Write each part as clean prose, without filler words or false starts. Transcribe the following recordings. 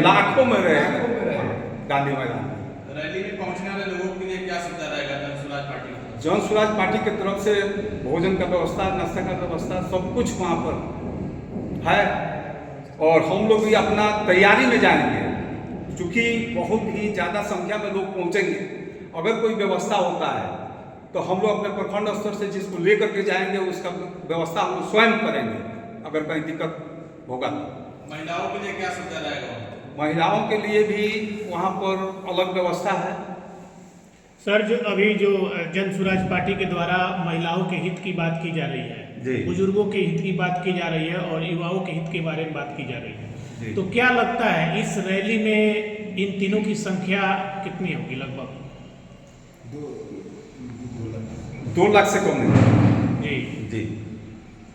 लाखों में रहे गांधी मैदान में। रैली में पहुंचने वाले लोगों के लिए क्या सुविधा रहेगा जन स्वराज पार्टी की? जन स्वराज पार्टी की तरफ से भोजन का व्यवस्था, नाश्ता का व्यवस्था, सब कुछ वहाँ पर है। और हम लोग भी अपना तैयारी में जाएंगे, क्योंकि बहुत ही ज़्यादा संख्या में लोग पहुँचेंगे। अगर कोई व्यवस्था होता है तो हम लोग अपने प्रखंड स्तर से जिसको लेकर के जाएंगे उसका व्यवस्था हम लोग स्वयं करेंगे, अगर कहीं दिक्कत होगा तो। महिलाओं के लिए क्या सुविधा रहेगा? महिलाओं के लिए भी वहाँ पर अलग व्यवस्था है। सर, जो अभी जो जन स्वराज पार्टी के द्वारा महिलाओं के हित की बात की जा रही है, बुजुर्गों के हित की बात की जा रही है और युवाओं के हित के बारे में बात की जा रही है, तो क्या लगता है इस रैली में इन तीनों की संख्या कितनी होगी? लगभग 2 लाख से कम नहीं। जी जी।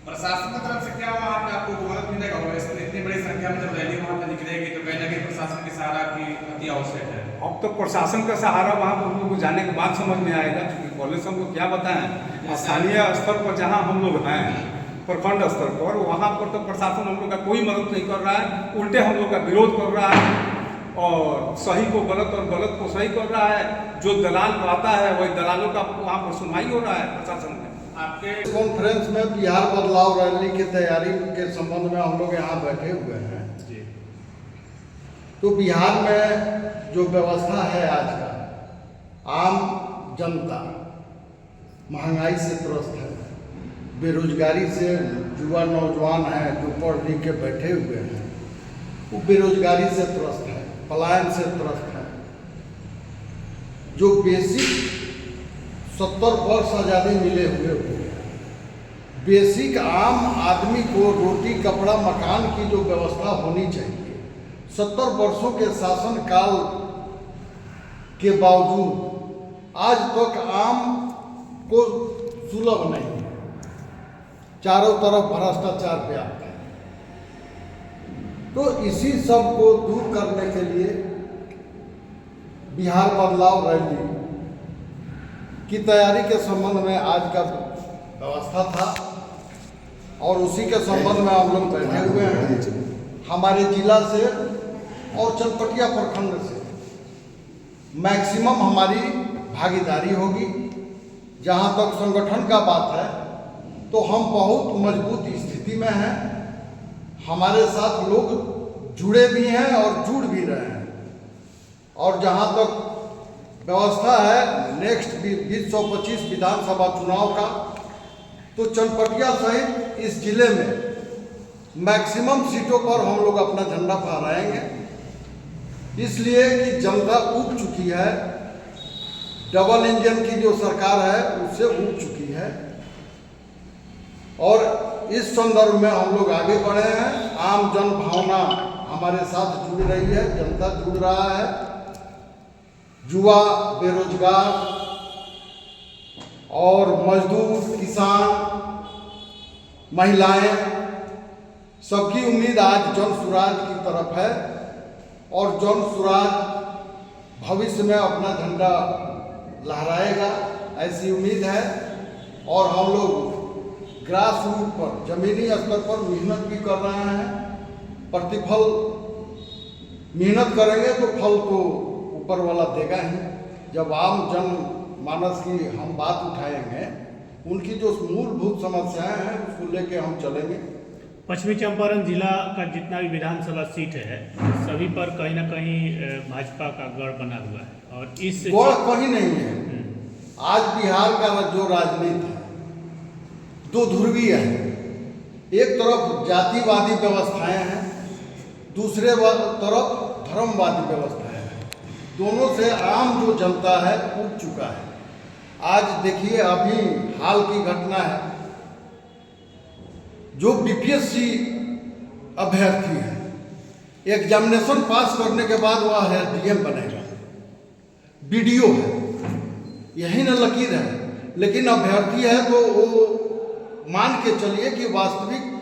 प्रशासन की तरफ से क्या वहाँ पे आपको मदद मिलेगा? इतनी बड़ी संख्या में जब रैली वहाँ पे निकलेगी तो कहीं ना कहीं प्रशासन की सहारा की अति आवश्यक है। अब तो प्रशासन का सहारा वहाँ पर हम लोग को जाने के बाद समझ में आएगा, क्योंकि कॉलेज हमको क्या बताएं, स्थानीय स्तर पर जहाँ हम लोग हैं, प्रखंड स्तर पर, वहाँ पर तो प्रशासन हम लोग का कोई मदद नहीं कर रहा है, उल्टे हम लोग का विरोध कर रहा है और सही को गलत और गलत को सही कर रहा है। जो दलाल आता है वही दलालों का वहाँ पर सुनवाई हो रहा है प्रशासन में। आपके कॉन्फ्रेंस में बिहार बदलाव रैली की तैयारी के संबंध में हम लोग यहाँ बैठे हुए हैं। तो बिहार में जो व्यवस्था है आज का, आम जनता महंगाई से त्रस्त है, बेरोजगारी से युवा नौजवान हैं जो पढ़ लिख के बैठे हुए हैं, वो बेरोजगारी से त्रस्त है, पलायन से त्रस्त है। जो बेसिक 70 वर्ष आज़ादी मिले हुए हो, बेसिक आम आदमी को रोटी कपड़ा मकान की जो व्यवस्था होनी चाहिए, 70 वर्षों के शासन काल के बावजूद आज तक आम को सुलभ नहीं है। चारों तरफ भ्रष्टाचार व्याप्त है। तो इसी सब को दूर करने के लिए बिहार बदलाव रैली की तैयारी के संबंध में आज का व्यवस्था था और उसी के संबंध में हम लोग बैठे हुए हैं। हमारे जिला से और चनपटिया प्रखंड से मैक्सिमम हमारी भागीदारी होगी। जहाँ तक संगठन का बात है तो हम बहुत मजबूत स्थिति में हैं। हमारे साथ लोग जुड़े भी हैं और जुड़ भी रहे हैं। और जहाँ तक व्यवस्था है नेक्स्ट 2025 विधानसभा चुनाव का, तो चनपटिया सहित इस जिले में मैक्सिमम सीटों पर हम लोग अपना झंडा फहराएंगे, इसलिए कि जनता ऊब चुकी है। डबल इंजन की जो सरकार है उससे ऊब चुकी है और इस संदर्भ में हम लोग आगे बढ़े हैं। आम जन भावना हमारे साथ जुड़ रही है, जनता जुड़ रहा है। युवा, बेरोजगार और मजदूर, किसान, महिलाएं, सबकी उम्मीद आज जन स्वराज की तरफ है और जन स्वराज भविष्य में अपना झंडा लहराएगा, ऐसी उम्मीद है। और हम लोग ग्रास रूट पर, जमीनी स्तर पर मेहनत भी कर रहे हैं। प्रतिफल मेहनत करेंगे तो फल तो ऊपर वाला देगा ही। जब आम जन मानस की हम बात उठाएंगे, उनकी जो मूलभूत समस्याएं हैं उसको लेके हम चलेंगे। पश्चिमी चंपारण जिला का जितना भी विधानसभा सीट है सभी पर कहीं ना कहीं भाजपा का गढ़ बना हुआ है और इस गढ़ कहीं नहीं है। आज बिहार का जो राजनीति है दो ध्रुवीय है। एक तरफ जातिवादी व्यवस्थाएं हैं, दूसरे तरफ धर्मवादी व्यवस्थाएं हैं। दोनों से आम जो जनता है उब चुका है। आज देखिए, अभी हाल की घटना है, जो बीपीएससी अभ्यर्थी है, एग्जामिनेशन पास करने के बाद वह डीएम बनेगा, बीडीओ है, यही न लकीर है। लेकिन अभ्यर्थी है तो वो मान के चलिए कि वास्तविक